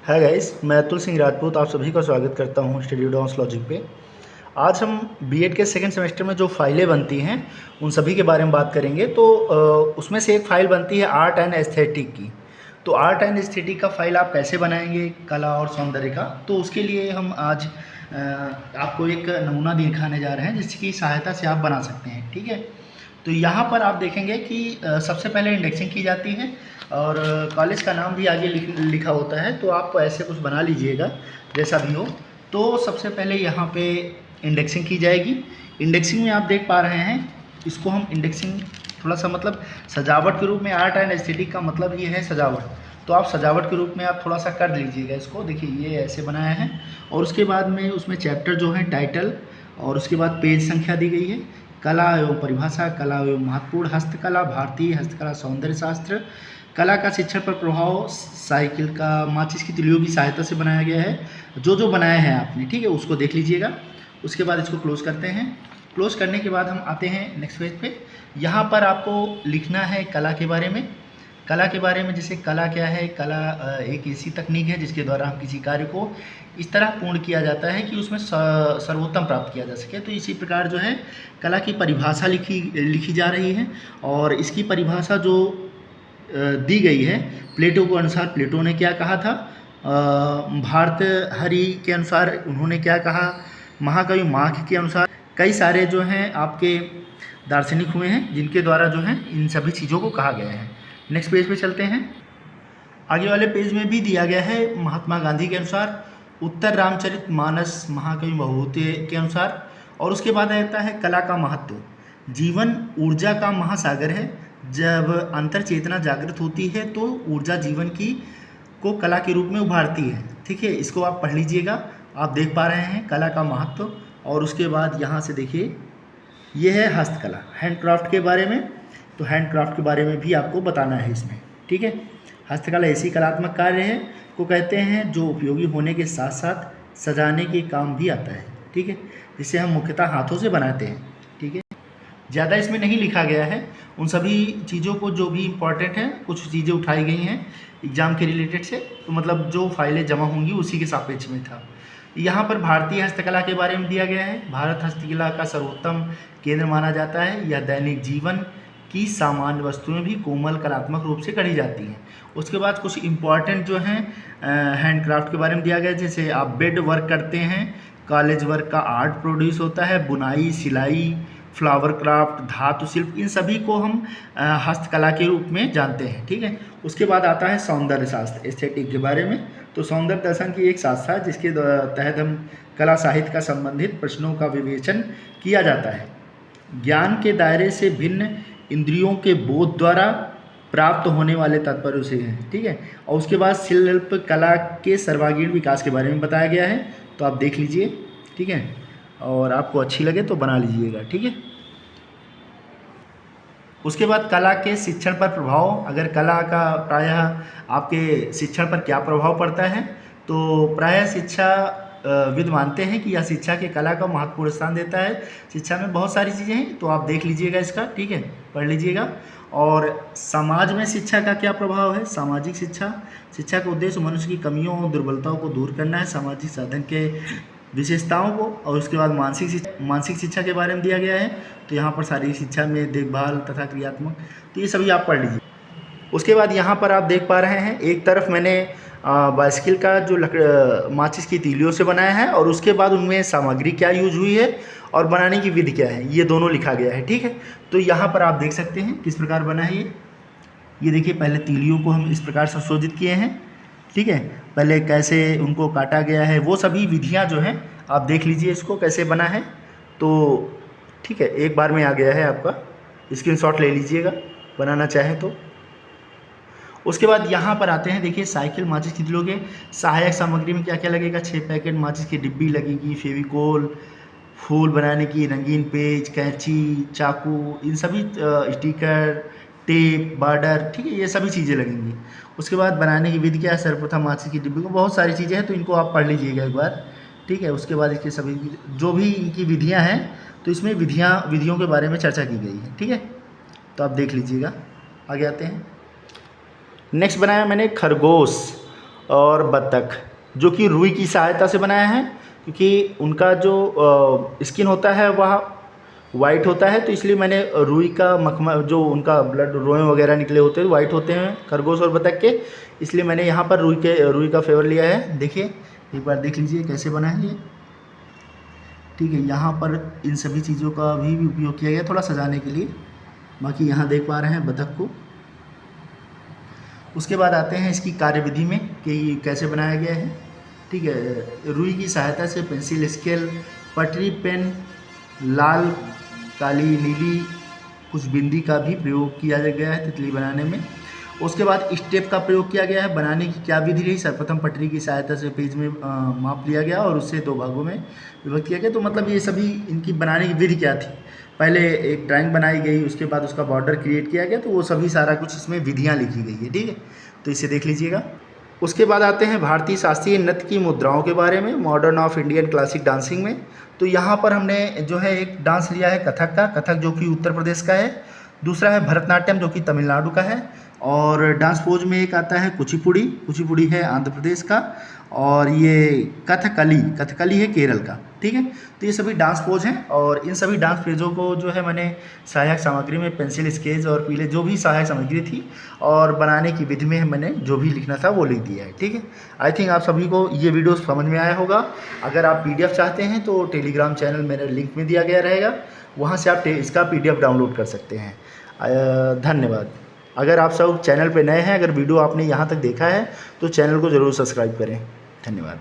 Hi guys, मैं अतुल सिंह राजपूत आप सभी का स्वागत करता हूं स्टडी डॉन्स लॉजिक पे। आज हम बीएड के सेकंड सेमेस्टर में जो फाइलें बनती हैं उन सभी के बारे में बात करेंगे। तो उसमें से एक फ़ाइल बनती है आर्ट एंड एस्थेटिक की। तो आर्ट एंड एस्थेटिक का फ़ाइल आप कैसे बनाएंगे कला और सौंदर्य का, तो उसके लिए हम आज आपको एक नमूना दिखाने जा रहे हैं जिसकी सहायता से आप बना सकते हैं। ठीक है, तो यहाँ पर आप देखेंगे कि सबसे पहले इंडेक्सिंग की जाती है और कॉलेज का नाम भी आगे लिखा होता है। तो आप ऐसे कुछ बना लीजिएगा जैसा भी हो। तो सबसे पहले यहाँ पे इंडेक्सिंग की जाएगी। इंडेक्सिंग में आप देख पा रहे हैं, इसको हम इंडेक्सिंग थोड़ा सा मतलब सजावट के रूप में, आर्ट एंड एस्थेटिक का मतलब ये है सजावट। तो आप सजावट के रूप में आप थोड़ा सा कर लीजिएगा इसको। देखिए ये ऐसे बनाया है और उसके बाद में उसमें चैप्टर जो है टाइटल और उसके बाद पेज संख्या दी गई है। कला एवं परिभाषा, कला एवं महत्वपूर्ण, हस्तकला, भारतीय हस्तकला, सौंदर्य शास्त्र, कला का शिक्षण पर प्रभाव, साइकिल का, माचिस की तिलियों की सहायता से बनाया गया है। जो बनाया है आपने, ठीक है, उसको देख लीजिएगा। उसके बाद इसको क्लोज करते हैं। क्लोज करने के बाद हम आते हैं नेक्स्ट पेज पे। यहाँ पर आपको लिखना है कला के बारे में। कला के बारे में, जैसे कला क्या है, कला एक ऐसी तकनीक है जिसके द्वारा हम किसी कार्य को इस तरह पूर्ण किया जाता है कि उसमें सर्वोत्तम प्राप्त किया जा सके। तो इसी प्रकार जो है कला की परिभाषा लिखी जा रही है और इसकी परिभाषा जो दी गई है प्लेटो के अनुसार। प्लेटो ने क्या कहा था, भारतहरि के अनुसार उन्होंने क्या कहा, महाकवि मार्क्स के अनुसार कई सारे जो हैं आपके दार्शनिक हुए हैं जिनके द्वारा जो है इन सभी चीज़ों को कहा गया है। नेक्स्ट पेज पे चलते हैं। आगे वाले पेज में भी दिया गया है महात्मा गांधी के अनुसार, उत्तर रामचरित मानस महाकवि महोदय के अनुसार। और उसके बाद आता है कला का महत्व। जीवन ऊर्जा का महासागर है। जब अंतर चेतना जागृत होती है तो ऊर्जा जीवन की को कला के रूप में उभारती है। ठीक है, इसको आप पढ़ लीजिएगा। आप देख पा रहे हैं कला का महत्व। और उसके बाद यहाँ से देखिए ये है हस्तकला, हैंडक्राफ्ट के बारे में। तो हैंडक्राफ्ट के बारे में भी आपको बताना है इसमें। ठीक है, हस्तकला ऐसी कलात्मक कार्य है को कहते हैं जो उपयोगी होने के साथ साथ सजाने के काम भी आता है। ठीक है, जिसे हम मुख्यतः हाथों से बनाते हैं। ठीक है, ज़्यादा इसमें नहीं लिखा गया है। उन सभी चीज़ों को जो भी इम्पॉर्टेंट है, कुछ चीज़ें उठाई गई हैं एग्ज़ाम के रिलेटेड से, तो मतलब जो फाइलें जमा होंगी उसी के सापेक्ष में था। यहाँ पर भारतीय हस्तकला के बारे में दिया गया है। भारत हस्तकला का सर्वोत्तम केंद्र माना जाता है। यह दैनिक जीवन की सामान्य वस्तुएं भी कोमल कलात्मक रूप से गढ़ी जाती हैं। उसके बाद कुछ इम्पॉर्टेंट जो हैं हैंडक्राफ्ट के बारे में दिया गया, जैसे आप बेड वर्क करते हैं, कॉलेज वर्क का आर्ट प्रोड्यूस होता है, बुनाई, सिलाई, फ्लावर क्राफ्ट, धातु शिल्प, इन सभी को हम हस्तकला के रूप में जानते हैं। ठीक है, उसके बाद आता है सौंदर्य शास्त्र, एस्थेटिक के बारे में। तो सौंदर्य दर्शन की एक शास्त्र है जिसके तहत हम कला साहित्य का संबंधित प्रश्नों का विवेचन किया जाता है। ज्ञान के दायरे से भिन्न इंद्रियों के बोध द्वारा प्राप्त होने वाले तात्पर्य से हैं। ठीक है, और उसके बाद शिल्प कला के सर्वांगीण विकास के बारे में बताया गया है। तो आप देख लीजिए। ठीक है, और आपको अच्छी लगे तो बना लीजिएगा। ठीक है, उसके बाद कला के शिक्षण पर प्रभाव। अगर कला का प्रायः आपके शिक्षण पर क्या प्रभाव पड़ता है, तो प्रायः शिक्षा विद मानते हैं कि यह शिक्षा के कला का महत्वपूर्ण स्थान देता है। शिक्षा में बहुत सारी चीज़ें हैं, तो आप देख लीजिएगा इसका। ठीक है, पढ़ लीजिएगा। और समाज में शिक्षा का क्या प्रभाव है, सामाजिक शिक्षा। शिक्षा का उद्देश्य मनुष्य की कमियों और दुर्बलताओं को दूर करना है, सामाजिक साधन के विशेषताओं को। और उसके बाद मानसिक शिक्षा के बारे में दिया गया है। तो यहाँ पर शारीरिक शिक्षा में देखभाल तथा क्रियात्मक, तो ये सभी आप पढ़ लीजिए। उसके बाद यहाँ पर आप देख पा रहे हैं एक तरफ मैंने बाइसिकल का जो माचिस की तीलियों से बनाया है और उसके बाद उनमें सामग्री क्या यूज हुई है और बनाने की विधि क्या है, ये दोनों लिखा गया है। ठीक है, तो यहाँ पर आप देख सकते हैं किस प्रकार बना है ये देखिए, पहले तीलियों को हम इस प्रकार संशोधित किए हैं। ठीक है, पहले कैसे उनको काटा गया है, वो सभी विधियाँ जो हैं आप देख लीजिए इसको कैसे बना है। तो ठीक है, एक बार में आ गया है आपका, स्क्रीनशॉट ले लीजिएगा बनाना चाहें तो। उसके बाद यहाँ पर आते हैं, देखिए साइकिल माचिस की तिलियों के सहायक सामग्री में क्या क्या लगेगा। 6 पैकेट माचिस की डिब्बी लगेगी, फेविकोल, फूल बनाने की रंगीन पेज, कैंची, चाकू, इन सभी स्टिकर, टेप, बॉर्डर। ठीक है, ये सभी चीज़ें लगेंगी। उसके बाद बनाने की विधि क्या है, सर्वप्रथम माचिस की डिब्बी को, बहुत सारी चीज़ें हैं तो इनको आप पढ़ लीजिएगा एक बार। ठीक है, उसके बाद इसके सभी जो भी इनकी विधियाँ हैं तो इसमें विधियों के बारे में चर्चा की गई है। ठीक है, तो आप देख लीजिएगा। आगे आते हैं। नेक्स्ट बनाया मैंने खरगोश और बत्तख, जो कि रुई की सहायता से बनाया है, क्योंकि उनका जो स्किन होता है वह वाइट होता है, तो इसलिए मैंने रुई का मखमल, जो उनका ब्लड रोए वगैरह निकले होते हैं वाइट होते हैं खरगोश और बत्तख के, इसलिए मैंने यहाँ पर रुई का फेवर लिया है। देखिए एक बार देख लीजिए कैसे बना है ये। ठीक है, यहाँ पर इन सभी चीज़ों का भी उपयोग किया गया थोड़ा सजाने के लिए। बाकी यहाँ देख पा रहे हैं बत्तख को। उसके बाद आते हैं इसकी कार्यविधि में कि ये कैसे बनाया गया है। ठीक है, रुई की सहायता से पेंसिल, स्केल, पटरी, पेन, लाल, काली, नीली, कुछ बिंदी का भी प्रयोग किया गया है तितली बनाने में। उसके बाद स्टेप का प्रयोग किया गया है। बनाने की क्या विधि रही? सर्वप्रथम पटरी की सहायता से पेज में माप लिया गया और उससे 2 भागों में विभक्त किया गया। तो मतलब ये सभी इनकी बनाने की विधि क्या थी? पहले एक ड्राइंग बनाई गई, उसके बाद उसका बॉर्डर क्रिएट किया गया, तो वो सभी सारा कुछ इसमें विधियाँ लिखी गई है। ठीक है, तो इसे देख लीजिएगा। उसके बाद आते हैं भारतीय शास्त्रीय नृत्य की मुद्राओं के बारे में, modern of Indian classic dancing में। तो यहाँ पर हमने जो है एक डांस लिया है कथक का, कथक जो कि उत्तर प्रदेश का है। दूसरा है भरतनाट्यम जो कि तमिलनाडु का है। और डांस पोज में एक आता है कुचिपुड़ी, कुचिपुड़ी है आंध्र प्रदेश का। और ये कथकली, कथकली है केरल का। ठीक है, तो ये सभी डांस पोज हैं और इन सभी डांस पेजों को जो है मैंने सहायक सामग्री में पेंसिल, स्केच और पीले जो भी सहायक सामग्री थी और बनाने की विधि में मैंने जो भी लिखना था वो लिख दिया है। ठीक है, आई थिंक आप सभी को ये वीडियो समझ में आया होगा। अगर आप PDF चाहते हैं तो टेलीग्राम चैनल मेरे लिंक में दिया गया रहेगा, वहाँ से आप इसका PDF डाउनलोड कर सकते हैं। धन्यवाद। अगर आप सब चैनल पे नए हैं, अगर वीडियो आपने यहाँ तक देखा है तो चैनल को ज़रूर सब्सक्राइब करें। धन्यवाद।